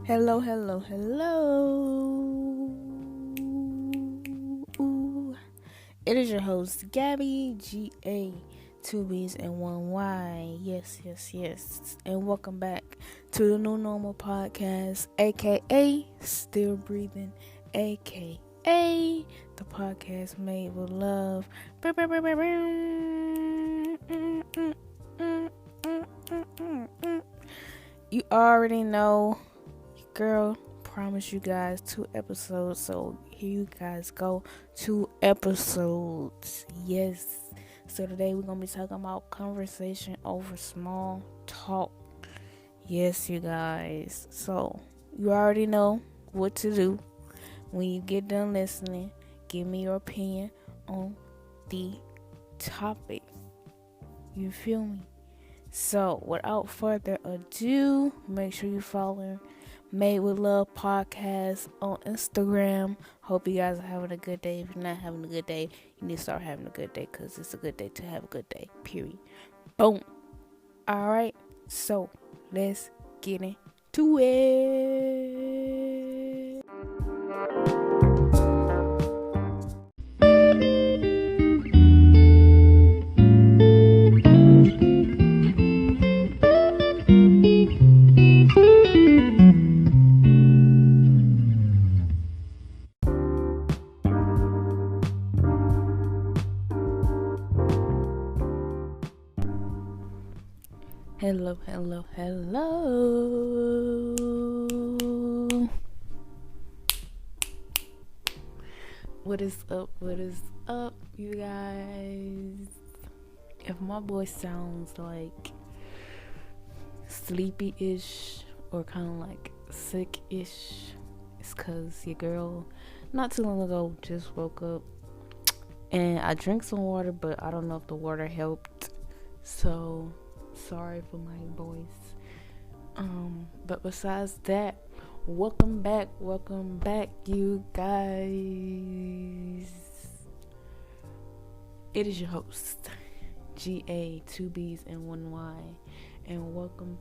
Hello, hello, hello. It is your host, Gabby, G-A, 2 B's and 1 Y. Yes. And welcome back to the New Normal Podcast, a.k.a. Still Breathing, a.k.a. the podcast made with love. You already know. Girl, promise you guys 2 episodes, so here you guys go, 2 episodes. Yes. So today we're gonna be talking about conversation over small talk. Yes, you guys. So you already know what to do. When you get done listening, give me your opinion on the topic. You feel me? So without further ado, make sure you follow Made with Love Podcast on Instagram. Hope you guys are having a good day. If you're not having a good day, you need to start having a good day, because it's a good day to have a good day. Period. Boom. Alright. So let's get into it. Hello. What is up, you guys? If my voice sounds like sleepy-ish or kind of like sick-ish, it's because your girl not too long ago just woke up, and I drank some water, but I don't know if the water helped, so sorry for my voice. But besides that, welcome back, you guys. It is your host, G-A, 2 B's and 1 Y, and welcome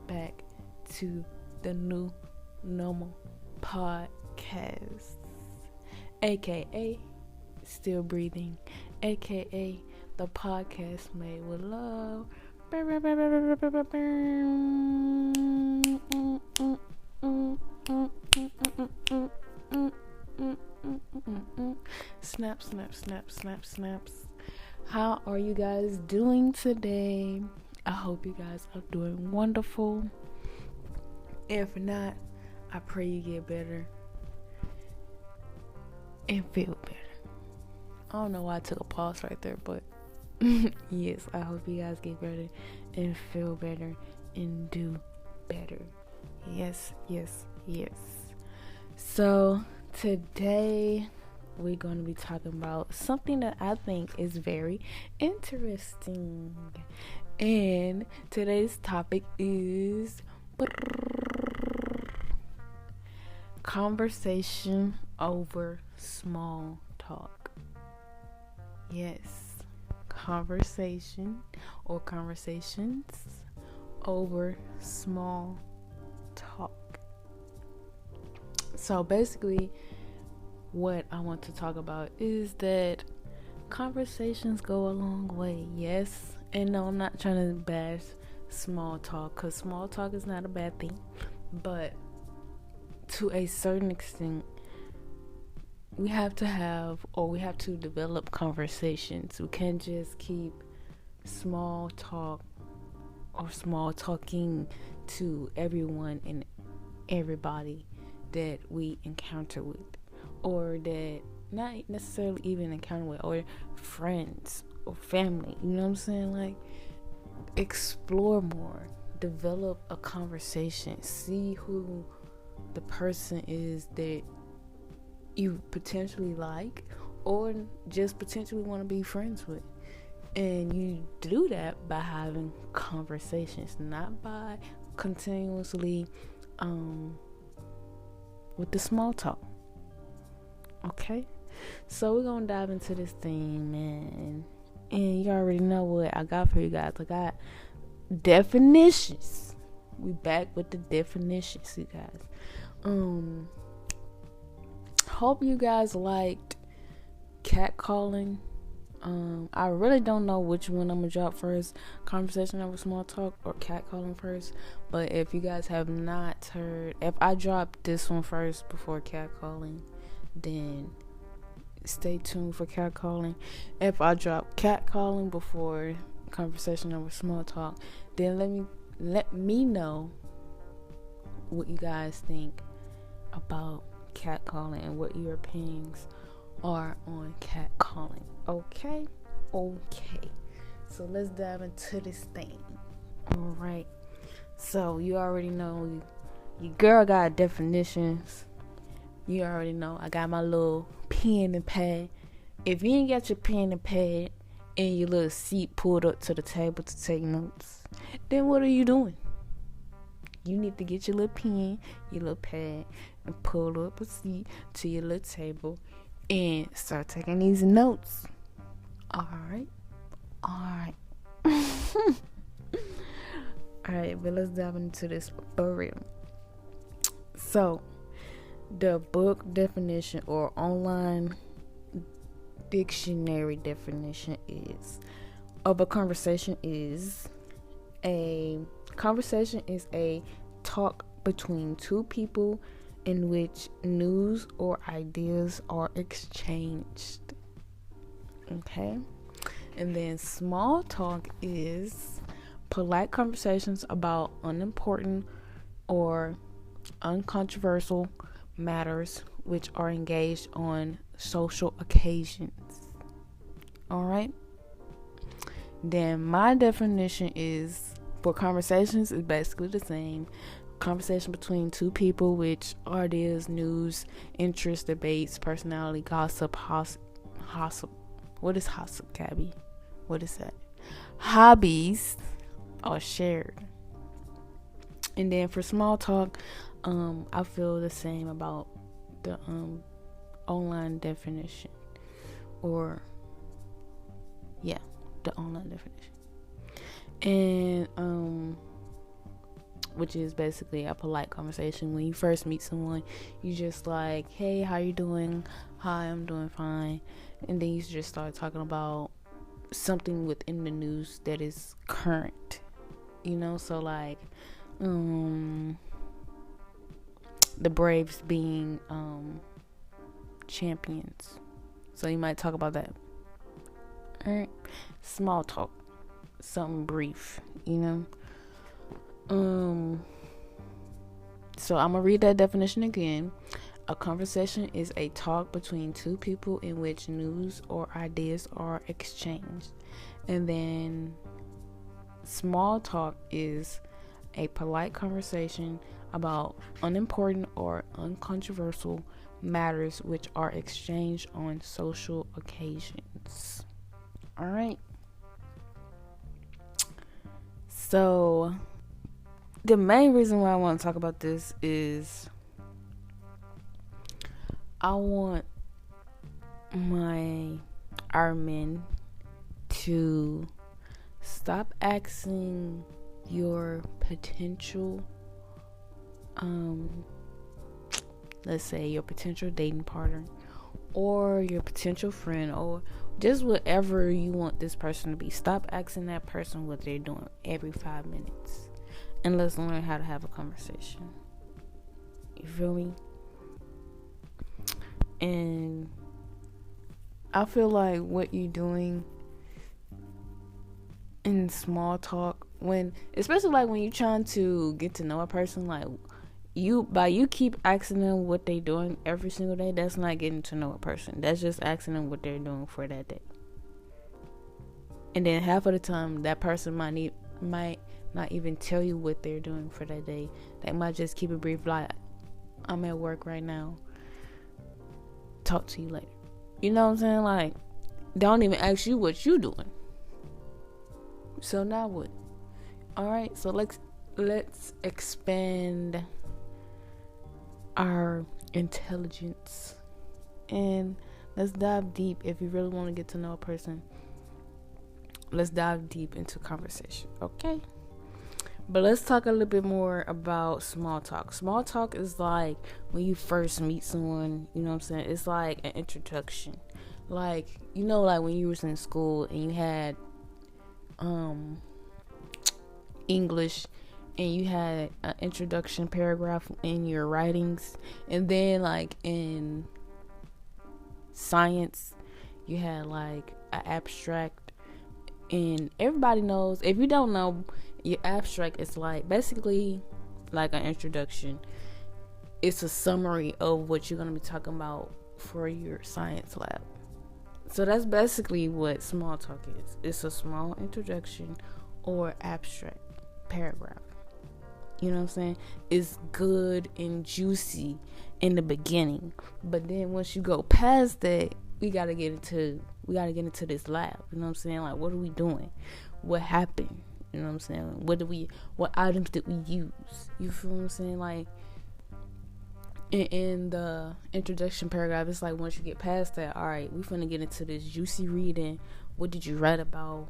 back to the New Normal Podcast, aka Still Breathing, aka the podcast made with love. Snaps. How are you guys doing today? I hope you guys are doing wonderful. If not, I pray you get better and feel better. I don't know why I took a pause right there, but yes, I hope you guys get better and feel better and do better. Yes. So today we're going to be talking about something that I think is very interesting. And today's topic is conversation over small talk. Yes. Conversation or conversations over small talk. So basically what I want to talk about is that conversations go a long way. Yes, and no, I'm not trying to bash small talk, because small talk is not a bad thing, but to a certain extent we have to develop conversations. We can't just keep small talk or small talking to everyone and everybody that we encounter with, or that not necessarily even encounter with, or friends or family. You know what I'm saying? Like, explore more, develop a conversation, see who the person is that you potentially like, or just potentially want to be friends with. And you do that by having conversations, not by continuously with the small talk. Okay, so we're gonna dive into this thing, man. And you already know what I got for you guys. I got definitions We back with the definitions, you guys. Hope you guys liked catcalling. I really don't know which one I'm gonna drop first, conversation over small talk or catcalling first. But if you guys have not heard, if I drop this one first before catcalling, then stay tuned for catcalling. If I drop catcalling before conversation over small talk, then let me know what you guys think about catcalling and what your opinions are on catcalling. Okay. So let's dive into this thing. All right. So you already know your girl got definitions. You already know I got my little pen and pad. If you ain't got your pen and pad and your little seat pulled up to the table to take notes, then what are you doing? You need to get your little pen, your little pad, and pull up a seat to your little table and start taking these notes. Alright. Alright, but let's dive into this for real. So, the book definition or online dictionary definition of a conversation is a talk between two people in which news or ideas are exchanged. Okay? And then small talk is polite conversations about unimportant or uncontroversial matters which are engaged on social occasions. Alright? Then my definition is for conversations is basically the same. Conversation between two people which ideas, news, interests, debates, personality, gossip, what is gossip, Gabby? What is that? Hobbies are shared. And then for small talk, I feel the same about the online definition. The online definition. And which is basically a polite conversation. When you first meet someone, you just like, hey, how you doing? Hi, I'm doing fine. And then you just start talking about something within the news that is current. So like the Braves being champions. So you might talk about that. Alright. Small talk. Something brief, So I'm gonna read that definition again. A conversation is a talk between two people in which news or ideas are exchanged. And then small talk is a polite conversation about unimportant or uncontroversial matters which are exchanged on social occasions. Alright. So the main reason why I want to talk about this is I want our men to stop asking your potential, let's say your potential dating partner or your potential friend or just whatever you want this person to be. Stop asking that person what they're doing every 5 minutes. And let's learn how to have a conversation. You feel me? And I feel like what you're doing in small talk, especially like when you're trying to get to know a person, like you keep asking them what they doing every single day, that's not getting to know a person. That's just asking them what they're doing for that day. And then half of the time, that person might not even tell you what they're doing for that day. They might just keep it brief, like, I'm at work right now. Talk to you later. You know what I'm saying? Like, don't even ask you what you doing. So now what? Alright, so let's expand our intelligence and let's dive deep. If you really want to get to know a person, let's dive deep into conversation, okay? But let's talk a little bit more about small talk. Small talk is like when you first meet someone, you know what I'm saying? It's like an introduction. Like, you know, like when you was in school and you had English and you had an introduction paragraph in your writings, and then like in science you had like an abstract, and everybody knows, if you don't know, your abstract is like basically like an introduction. It's a summary of what you're going to be talking about for your science lab. So that's basically what small talk is. It's a small introduction or abstract paragraph. You know what I'm saying? It's good and juicy in the beginning, but then once you go past that, we gotta get into this lab. You know what I'm saying? Like, what are we doing? What happened? You know what I'm saying? What items did we use? You feel what I'm saying? Like, in the introduction paragraph, it's like once you get past that, all right, we finna get into this juicy reading. What did you write about?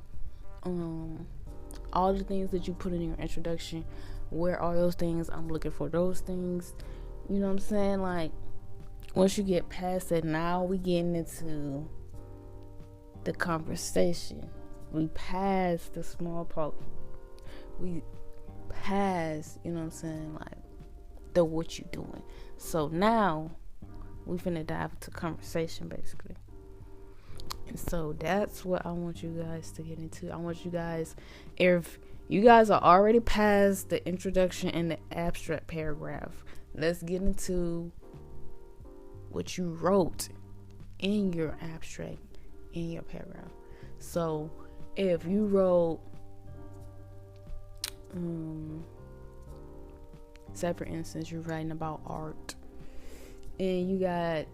All the things that you put in your introduction, where are those things? I'm looking for those things. You know what I'm saying? Like, once you get past that, now we getting into the conversation. We pass the small talk. We pass, you know what I'm saying, like the what you doing. So now we finna dive into conversation basically. And so that's what I want you guys to get into. I want you guys, if you guys are already past the introduction and the abstract paragraph, let's get into what you wrote in your abstract, in your paragraph. So if you wrote, say for instance, you're writing about art and you got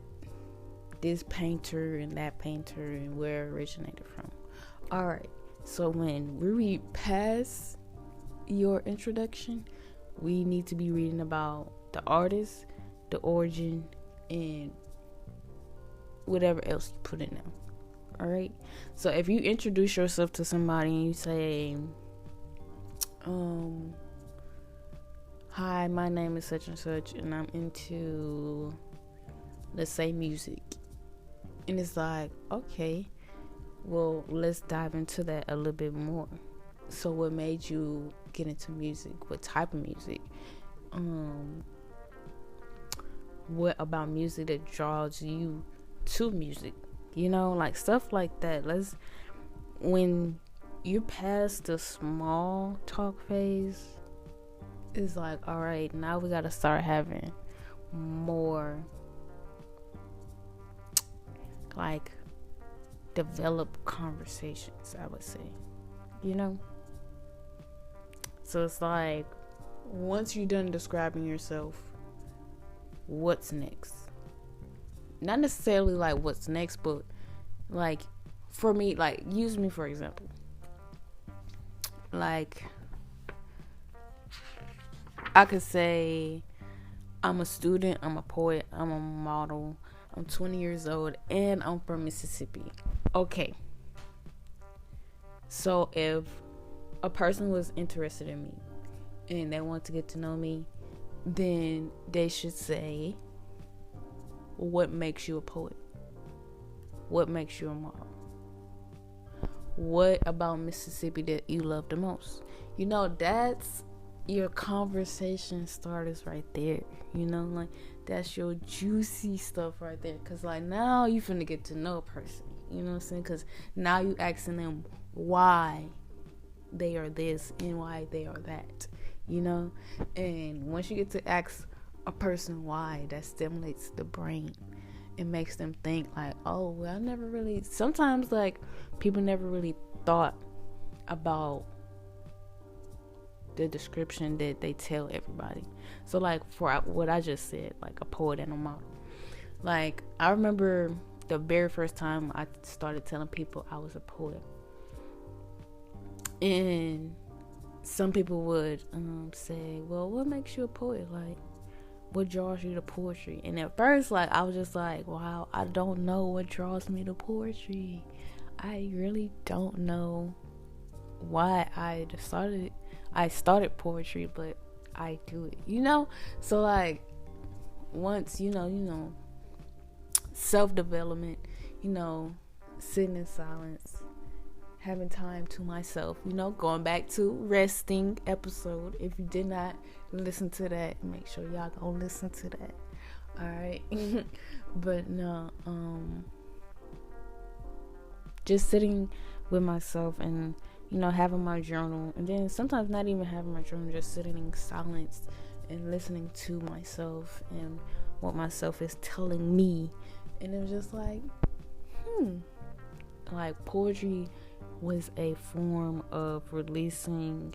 this painter and that painter and where it originated from. All right, so when we read past your introduction, we need to be reading about the artist, the origin, and whatever else you put in there. All right, so if you introduce yourself to somebody and you say, hi, my name is such and such and I'm into, let's say, music, and it's like, okay, well, let's dive into that a little bit more. So what made you get into music? What type of music? What about music that draws you to music? You know, like stuff like that. When you're past the small talk phase, it's like, all right, now we gotta start having more like developed conversations, I would say, you know. So it's like, once you're done describing yourself, what's next? Not necessarily like what's next, but like for me, like use me for example. Like I could say I'm a student, I'm a poet, I'm a model, I'm 20 years old, and I'm from Mississippi. Okay. So if a person was interested in me and they want to get to know me, then they should say, what makes you a poet? What makes you a model? What about Mississippi that you love the most? You know, that's your conversation starters right there. You know, like that's your juicy stuff right there. Cause like now you finna get to know a person. You know what I'm saying? Cause now you asking them why they are this and why they are that. You know, and once you get to ask a person why, that stimulates the brain. It makes them think like, oh, well, I never really, sometimes like people never really thought about the description that they tell everybody. So like for what I just said, like a poet and a model, like I remember the very first time I started telling people I was a poet, and some people would say, well, what makes you a poet? Like, what draws you to poetry? And at first, like, I was just like, wow, I don't know what draws me to poetry. I really don't know why I I started poetry, but I do it, So like, once self-development, sitting in silence, having time to myself, going back to resting episode. If you did not listen to that, make sure y'all go listen to that. All right. But no, just sitting with myself and having my journal, and then sometimes not even having my journal, just sitting in silence and listening to myself and what myself is telling me. And it was just like like poetry was a form of releasing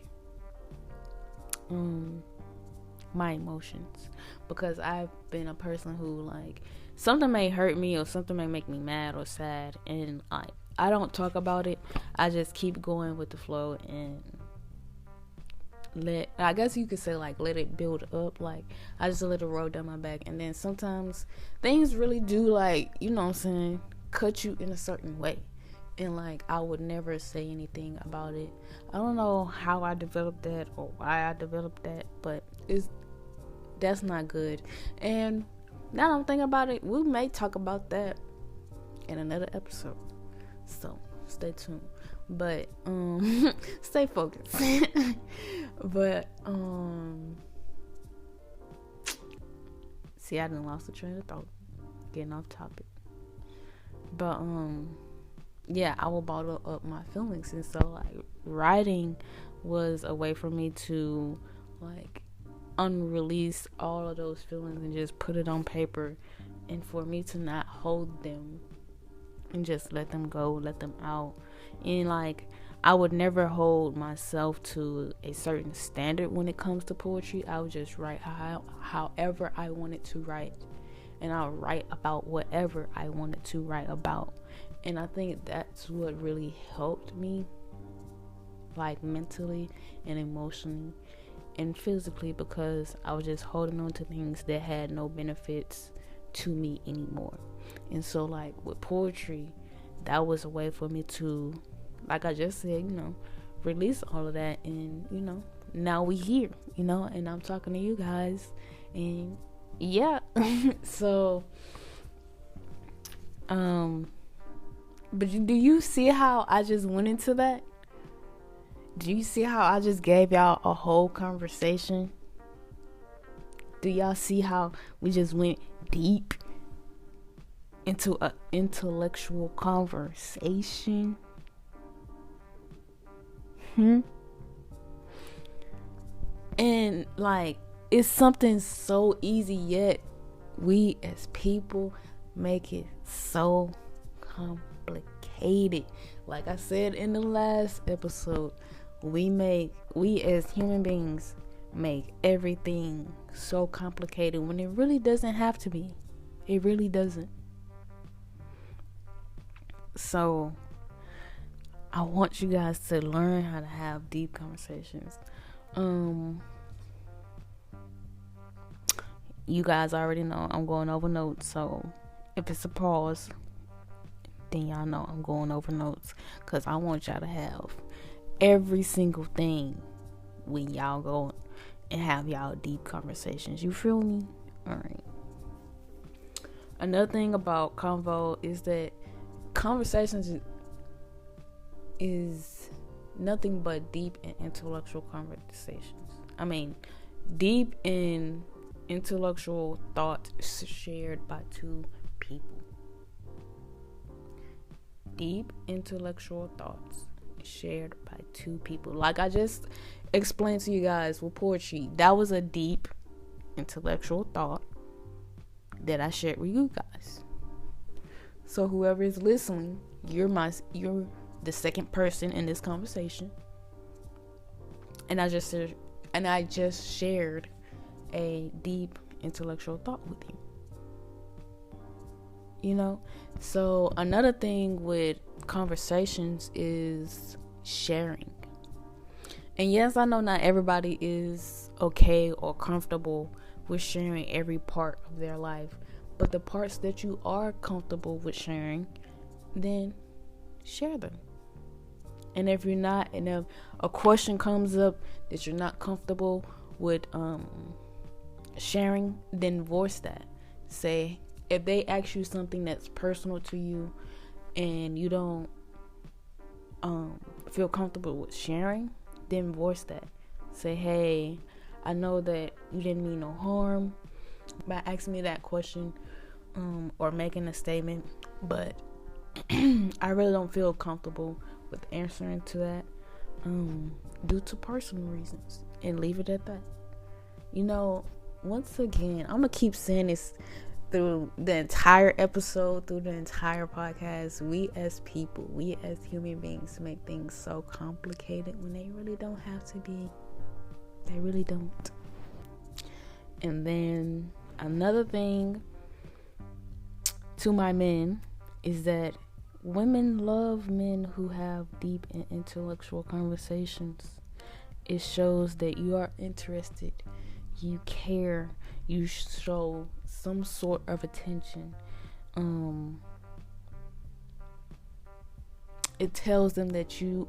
my emotions, because I've been a person who, like, something may hurt me or something may make me mad or sad, and I don't talk about it. I just keep going with the flow and I guess you could say, like, let it build up. Like, I just let it roll down my back. And then sometimes things really do, like, cut you in a certain way. And, like, I would never say anything about it. I don't know how I developed that or why I developed that, but that's not good. And now that I'm thinking about it, we may talk about that in another episode. So stay tuned. But stay focused. But see, I done lost the train of thought. Getting off topic. But yeah, I will bottle up my feelings, and so, like, writing was a way for me to, like, unrelease all of those feelings and just put it on paper, and for me to not hold them and just let them go, let them out. And, like, I would never hold myself to a certain standard when it comes to poetry. I would just write however I wanted to write, and I'll write about whatever I wanted to write about. And I think that's what really helped me, like, mentally and emotionally and physically, because I was just holding on to things that had no benefits to me anymore. And so, like, with poetry, that was a way for me to, like I just said, release all of that. And now we here, and I'm talking to you guys, and yeah. So but do you see how I just went into that? Do you see how I just gave y'all a whole conversation? Do y'all see how we just went deep into an intellectual conversation? And, like, it's something so easy, yet we as people make it so complicated. Like I said in the last episode, we as human beings make everything so complicated when it really doesn't have to be. It really doesn't. So I want you guys to learn how to have deep conversations. You guys already know I'm going over notes, so if it's a pause, then y'all know I'm going over notes, because I want y'all to have every single thing when y'all go and have y'all deep conversations. You feel me? Alright. Another thing about convo is that conversations is nothing but deep and intellectual conversations. I mean, deep and intellectual thoughts shared by two people. Deep intellectual thoughts shared by two people. Like I just explained to you guys with poetry, that was a deep intellectual thought that I shared with you guys. So whoever is listening, you're the second person in this conversation, and I just shared a deep intellectual thought with you. So another thing with conversations is sharing. And yes, I know not everybody is okay or comfortable with sharing every part of their life, but the parts that you are comfortable with sharing, then share them. And if you're not, and if a question comes up that you're not comfortable with sharing, then voice that. Say, if they ask you something that's personal to you and you don't feel comfortable with sharing, then voice that. Say, hey, I know that you didn't mean no harm by asking me that question or making a statement, but I really don't feel comfortable with answering to that due to personal reasons, and leave it at that. You know, once again, I'm gonna keep saying this through the entire episode, through the entire podcast. We as people, we as human beings make things so complicated when they really don't have to be. They really don't. And then another thing to my men is that women love men who have deep and intellectual conversations. It shows that you are interested, you care, you show some sort of attention. It tells them that you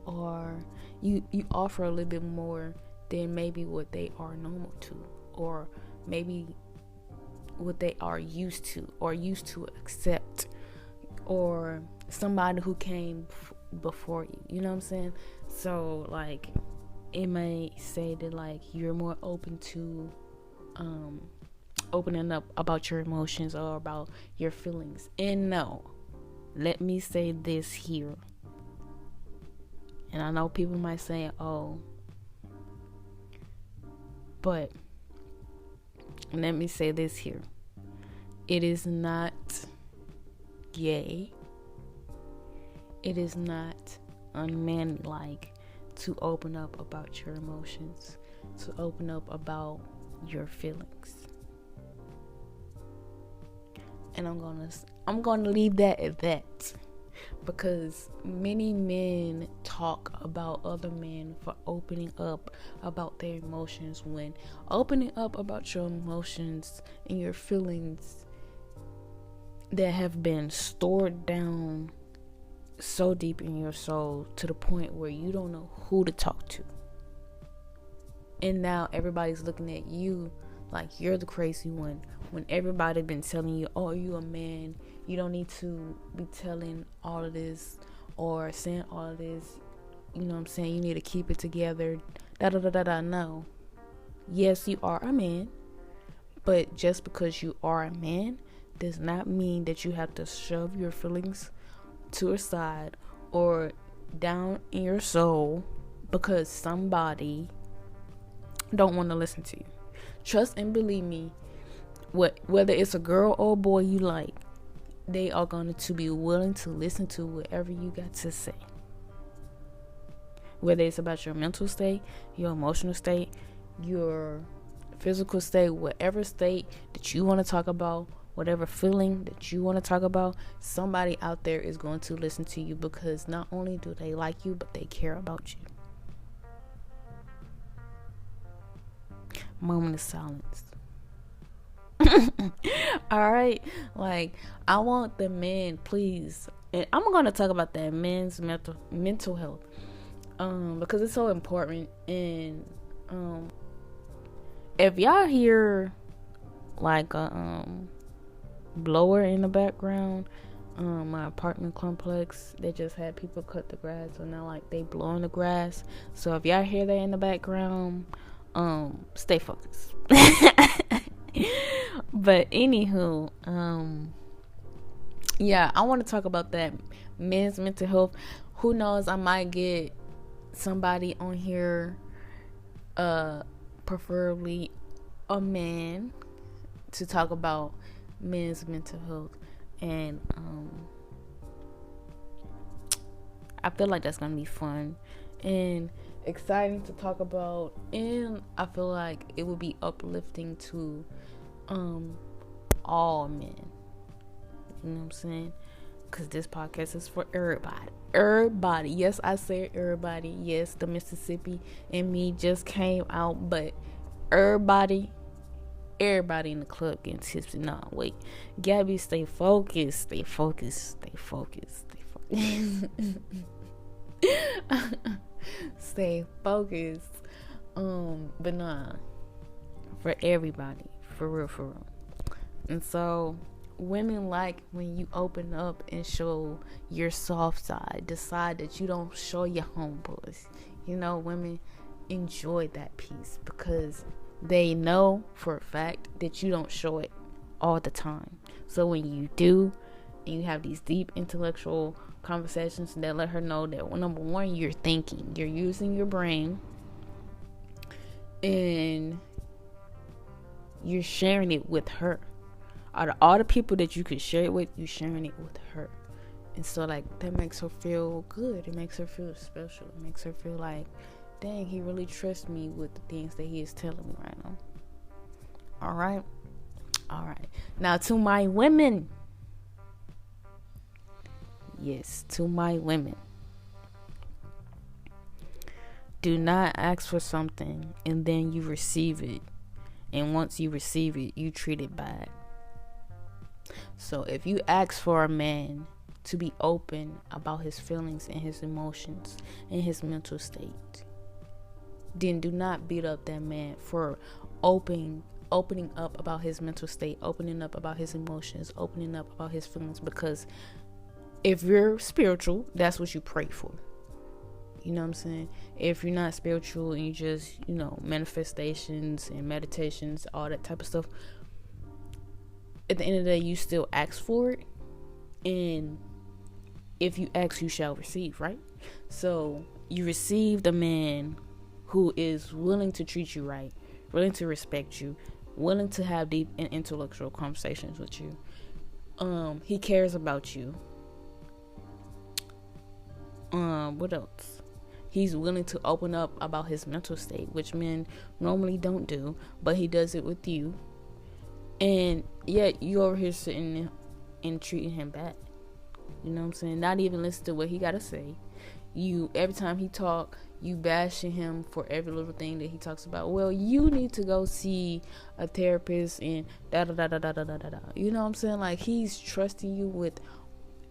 offer a little bit more than maybe what they are normal to, or maybe what they are used to or used to accept, or somebody who came before you. You know what I'm saying? So like, it may say that like you're more open to opening up about your emotions or about your feelings. And no, let me say this here. And I know people might say, oh, but let me say this here. It is not gay. It is not unmanlike to open up about your emotions, to open up about your feelings. And I'm gonna leave that at that, because many men talk about other men for opening up about their emotions, when opening up about your emotions and your feelings that have been stored down so deep in your soul to the point where you don't know who to talk to. And now everybody's looking at you like you're the crazy one, when everybody been telling you, oh, you a man, you don't need to be telling all of this or saying all of this, you know what I'm saying, you need to keep it together, no. Yes, you are a man, but just because you are a man does not mean that you have to shove your feelings to a side or down in your soul because somebody don't want to listen to you. Trust and believe me, whether it's a girl or a boy you like, they are going to be willing to listen to whatever you got to say. Whether it's about your mental state, your emotional state, your physical state, whatever state that you want to talk about, whatever feeling that you want to talk about, somebody out there is going to listen to you, because not only do they like you, but they care about you. Moment of silence. All right, like, I want the men, please, and I'm going to talk about that men's mental health, because it's so important. And if y'all hear like a blower in the background, my apartment complex, they just had people cut the grass, so now like they blowing the grass. So if y'all hear that in the background, stay focused. But anywho, yeah, I want to talk about that men's mental health. Who knows, I might get somebody on here, preferably a man, to talk about men's mental health. And I feel like that's gonna be fun and exciting to talk about, and I feel like it would be uplifting to all men. You know what I'm saying? Because this podcast is for everybody. Yes, I said everybody. Yes, the Mississippi and me just came out, but everybody in the club getting tipsy. Nah, wait, Gabby, stay focused. Stay focused. But nah, for everybody, for real, for real. And so women like when you open up and show your soft side, decide that you don't show your homeboys. Women enjoy that piece because they know for a fact that you don't show it all the time. So when you do, and you have these deep intellectual conversations that let her know that, well, number one, you're thinking, you're using your brain, and you're sharing it with her. Out of all the people that you could share it with, you're sharing it with her. And so, like, that makes her feel good. It makes her feel special. It makes her feel like, dang, he really trusts me with the things that he is telling me right now. All right. Now, to my women. Yes, to my women. Do not ask for something and then you receive it. And once you receive it, you treat it bad. So if you ask for a man to be open about his feelings and his emotions and his mental state, then do not beat up that man for opening up about his mental state, opening up about his emotions, opening up about his feelings, because if you're spiritual, that's what you pray for. You know what I'm saying? If you're not spiritual and you just, manifestations and meditations, all that type of stuff, at the end of the day, you still ask for it. And if you ask, you shall receive, right? So you receive the man who is willing to treat you right, willing to respect you, willing to have deep and intellectual conversations with you. He cares about you. What else? He's willing to open up about his mental state, which men normally don't do, but he does it with you. And yet you over here sitting and treating him bad. You know what I'm saying? Not even listen to what he gotta say. You, every time he talk, you bashing him for every little thing that he talks about. Well, you need to go see a therapist and da da da da da da da da. You know what I'm saying? Like, he's trusting you with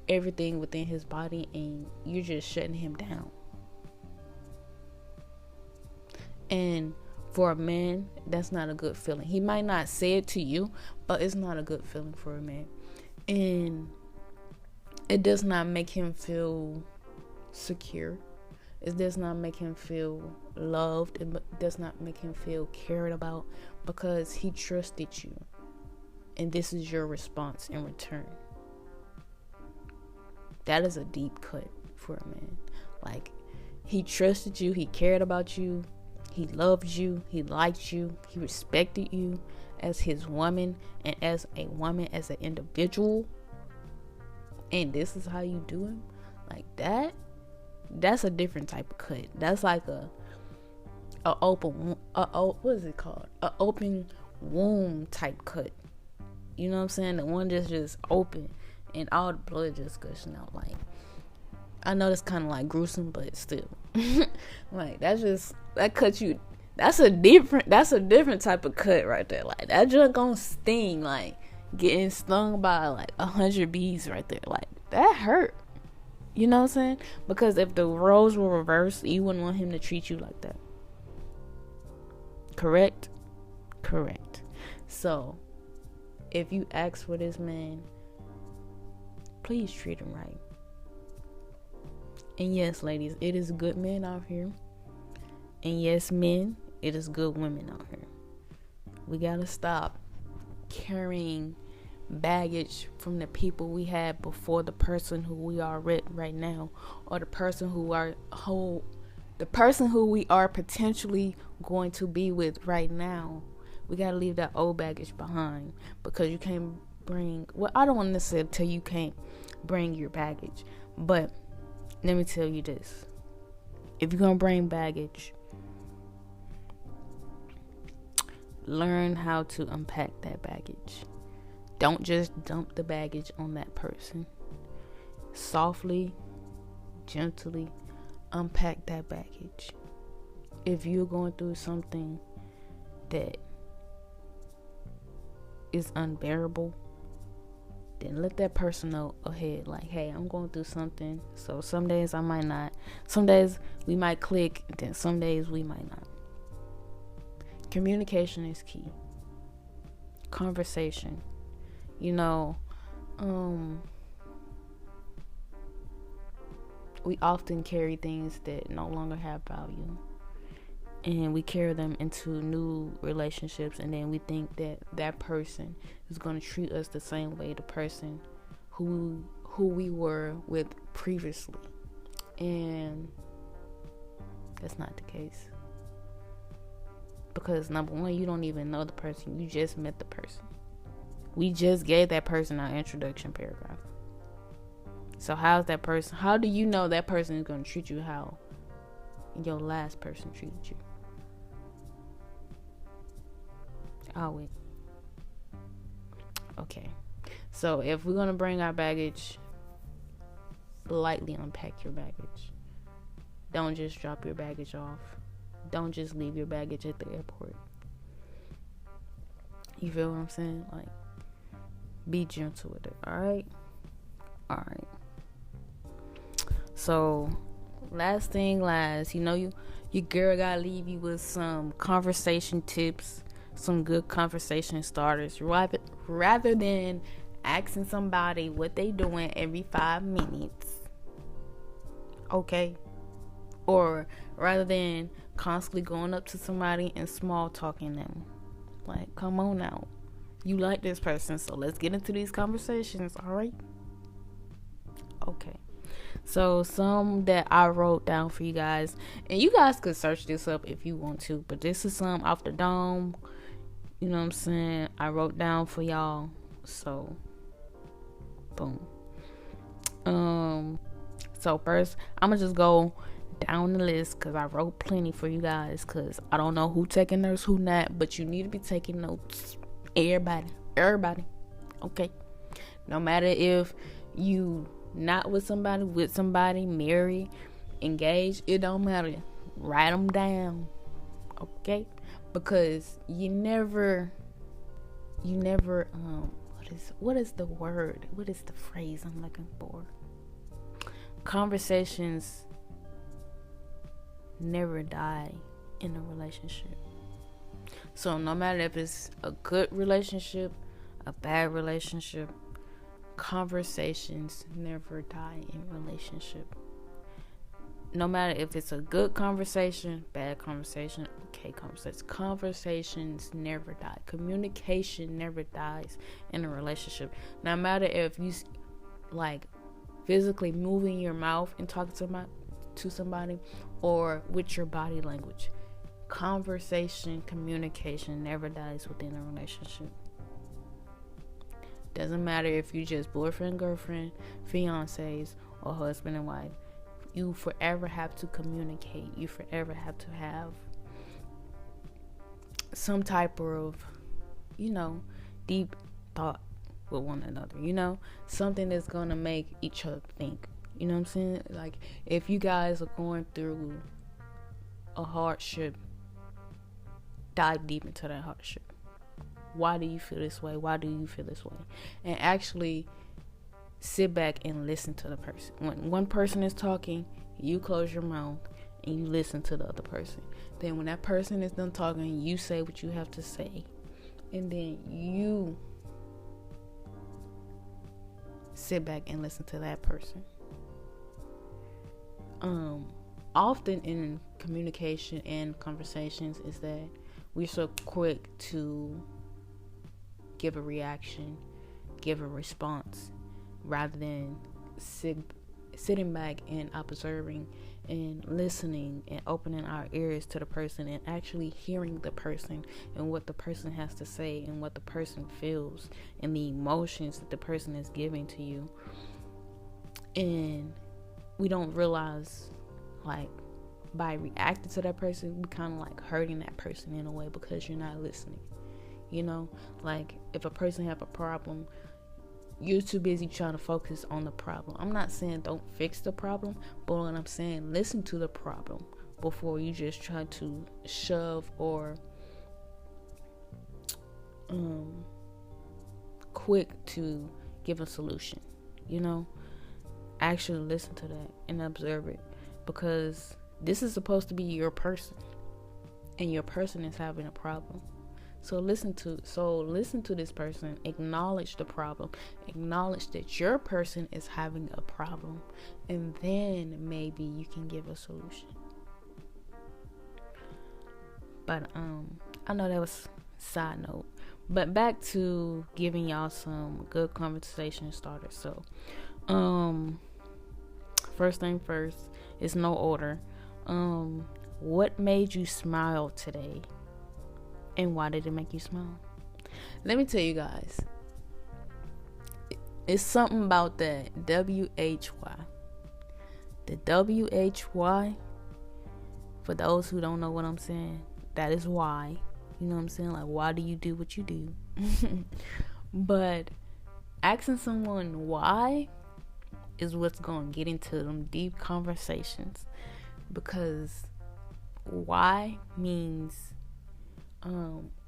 everything within his body, and you're just shutting him down. And for a man, that's not a good feeling. He might not say it to you, but it's not a good feeling for a man. And it does not make him feel secure. It does not make him feel loved. It does not make him feel cared about, because he trusted you. And this is your response in return. That is a deep cut for a man. Like, he trusted you. He cared about you. He loved you. He liked you. He respected you as his woman, and as a woman, as an individual. And this is how you do him. Like that. That's a different type of cut. That's like a open, what is it called? A open womb type cut. You know what I'm saying? The one that's just open and all the blood just gushing out. Like, I know that's kind of like gruesome, but still, like, that cuts you. That's a different type of cut right there. Like, that just gonna sting. Like, getting stung by like 100 bees right there. Like, that hurt. You know what I'm saying? Because if the roles were reversed, you wouldn't want him to treat you like that. Correct. So, if you ask for this man, please treat him right. And yes, ladies, it is good men out here. And yes, men, it is good women out here. We gotta stop carrying baggage from the people we had before the person who we are right now, or the person who we are potentially going to be with right now. We gotta leave that old baggage behind, because you can't bring, well, I don't want to necessarily tell you can't bring your baggage, but let me tell you this: if you're gonna bring baggage, learn how to unpack that baggage. Don't just dump the baggage on that person. Softly, gently unpack that baggage. If you're going through something that is unbearable, then let that person know ahead, like, hey, I'm going through something, so some days I might not, some days we might click, then some days we might not. Communication is key. Conversation, we often carry things that no longer have value, and we carry them into new relationships, and then we think that that person is going to treat us the same way the person who we were with previously, and that's not the case. Because number one, you don't even know the person, you just met the person. We just gave that person our introduction paragraph. So how do you know that person is going to treat you how your last person treated you? Wait. Okay. So if we're going to bring our baggage, lightly unpack your baggage. Don't just drop your baggage off. Don't just leave your baggage at the airport. You feel what I'm saying? Like, be gentle with it. Alright. So, last thing last, your girl gotta leave you with some conversation tips, some good conversation starters, rather than asking somebody what they doing every 5 minutes. Okay? Or rather than constantly going up to somebody and small talking them. Like, come on now. You like this person, so let's get into these conversations, alright? Okay. So some that I wrote down for you guys, and you guys could search this up if you want to, but this is some off the dome, you know what I'm saying, I wrote down for y'all. So boom. So first I'm gonna just go down the list because I wrote plenty for you guys, because I don't know who taking notes, who not, but you need to be taking notes. Everybody, okay? No matter if you not with somebody, married, engaged, it don't matter. Write them down, okay? Because you never what is the word? What is the phrase I'm looking for? Conversations never die in a relationship. So no matter if it's a good relationship, a bad relationship, conversations never die in relationship. No matter if it's a good conversation, bad conversation, okay conversation, conversations never die. Communication never dies in a relationship. No matter if you like physically moving your mouth and talking to somebody or with your body language, conversation, communication never dies within a relationship. Doesn't matter if you just boyfriend, girlfriend, fiancés, or husband and wife. You forever have to communicate. You forever have to have some type of, deep thought with one another. Something that's gonna make each other think. You know what I'm saying? Like, if you guys are going through a hardship, dive deep into that hardship. Why do you feel this way? Why do you feel this way? And actually sit back and listen to the person. When one person is talking, you close your mouth and you listen to the other person. Then when that person is done talking, you say what you have to say. And then you sit back and listen to that person. Often in communication and conversations is that we're so quick to give a reaction, give a response, rather than sitting back and observing and listening and opening our ears to the person and actually hearing the person and what the person has to say and what the person feels and the emotions that the person is giving to you. And we don't realize, like, by reacting to that person, we kind of like hurting that person in a way because you're not listening. Like, if a person have a problem, you're too busy trying to focus on the problem. I'm not saying don't fix the problem, but what I'm saying, listen to the problem before you just try to shove or quick to give a solution. Actually listen to that and observe it, because this is supposed to be your person, and your person is having a problem. So listen to this person, acknowledge the problem, acknowledge that your person is having a problem, and then maybe you can give a solution. But I know that was side note, but back to giving y'all some good conversation starters. So first thing first, it's no order. What made you smile today, and why did it make you smile? Let me tell you guys, it's something about that WHY. The WHY, for those who don't know what I'm saying, that is why. You know what I'm saying? Like, why do you do what you do? But asking someone why is what's going to get into them deep conversations, because why means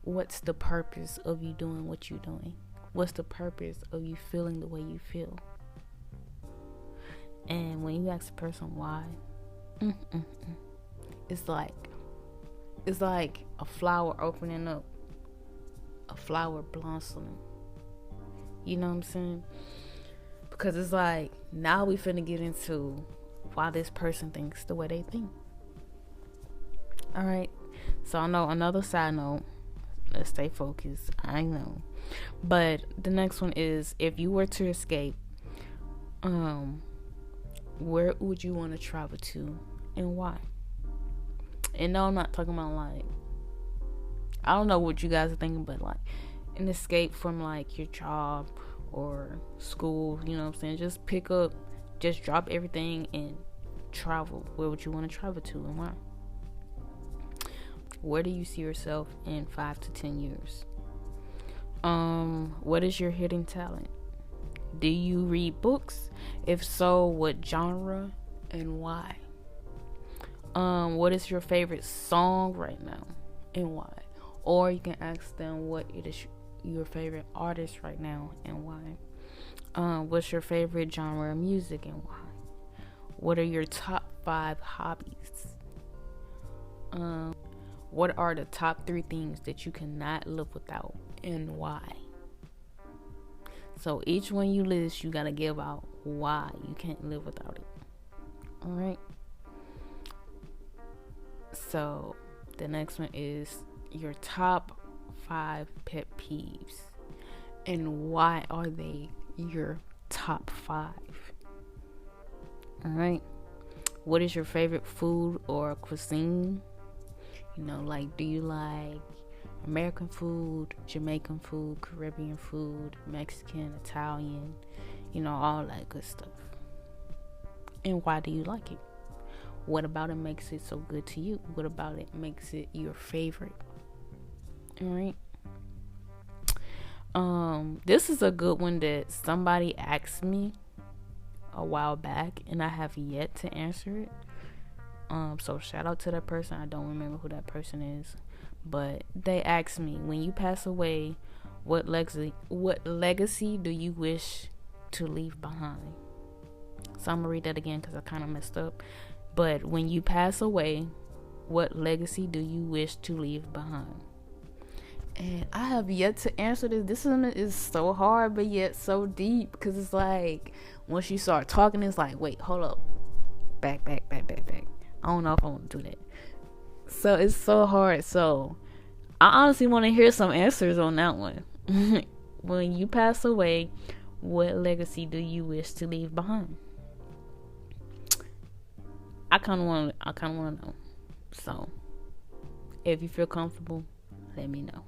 what's the purpose of you doing what you're doing? What's the purpose of you feeling the way you feel? And when you ask a person why, it's like a flower opening up, a flower blossoming. You know what I'm saying? Because it's like, now we finna get into why this person thinks the way they think. Alright, so I know another side note, let's stay focused, I know. But the next one is, if you were to escape, where would you want to travel to, and why? And no, I'm not talking about, like, I don't know what you guys are thinking, but like an escape from like your job or school, you know what I'm saying? Just drop everything and travel. Where would you want to travel to, and why? Where do you see yourself in 5 to 10 years? What is your hidden talent? Do you read books? If so, what genre and why? What is your favorite song right now, and why? Or you can ask them, what is your favorite artist right now, and why? What's your favorite genre of music, and why? What are your top 5 hobbies? What are the top 3 things that you cannot live without, and why? So each one you list, you gotta give out why you can't live without it. Alright. So the next one is your top 5 pet peeves, and why are they your top 5? Alright. What is your favorite food or cuisine? Like, do you like American food, Jamaican food, Caribbean food, Mexican, Italian, all that good stuff? And why do you like it? What about it makes it so good to you? What about it makes it your favorite? Alright. This is a good one that somebody asked me a while back, and I have yet to answer it. So shout out to that person. I don't remember who that person is, but they asked me, when you pass away, what legacy do you wish to leave behind? So I'm gonna read that again because I kind of messed up. But when you pass away, what legacy do you wish to leave behind? And I have yet to answer this. This one is so hard, but yet so deep, because it's like, once you start talking, it's like, wait, hold up, back. I don't know if I want to do that. So it's so hard. So I honestly want to hear some answers on that one. When you pass away, what legacy do you wish to leave behind? I kind of want to know. So if you feel comfortable, let me know.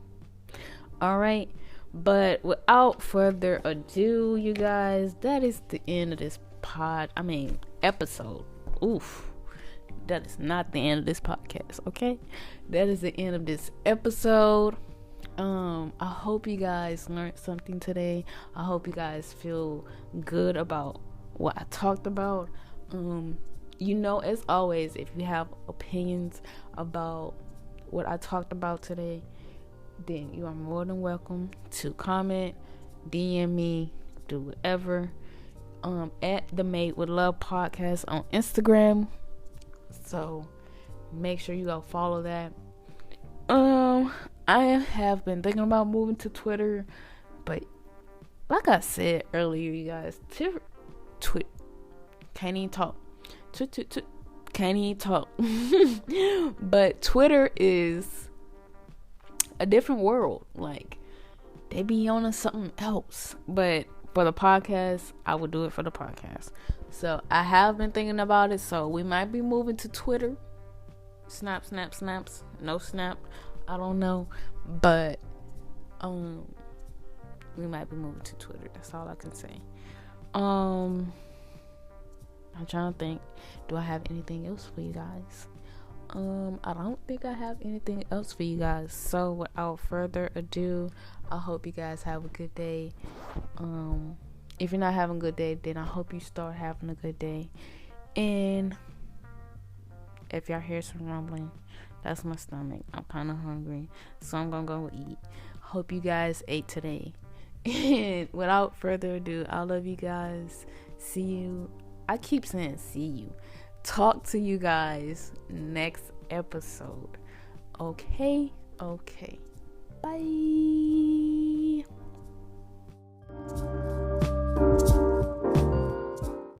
All right. But without further ado, you guys, that is the end of this episode. Oof. That is not the end of this podcast, okay? That is the end of this episode. I hope you guys learned something today. I hope you guys feel good about what I talked about. As always, if you have opinions about what I talked about today, then you are more than welcome to comment, DM me, do whatever. At the Made with Love podcast on Instagram. So make sure you go follow that. I have been thinking about moving to Twitter, but like I said earlier, you guys, can't even talk. Can't even talk. But Twitter is a different world. Like, they be on something else. But for the podcast, I would do it for the podcast. So I have been thinking about it. So we might be moving to Twitter. Snaps. No snap. I don't know. But we might be moving to Twitter. That's all I can say. I'm trying to think. Do I have anything else for you guys? I don't think I have anything else for you guys. So without further ado, I hope you guys have a good day. If you're not having a good day, then I hope you start having a good day. And if y'all hear some rumbling, that's my stomach. I'm kind of hungry, so I'm gonna go eat. Hope you guys ate today. And without further ado, I love you guys. See you. I keep saying see you. Talk to you guys next episode. Okay. Bye.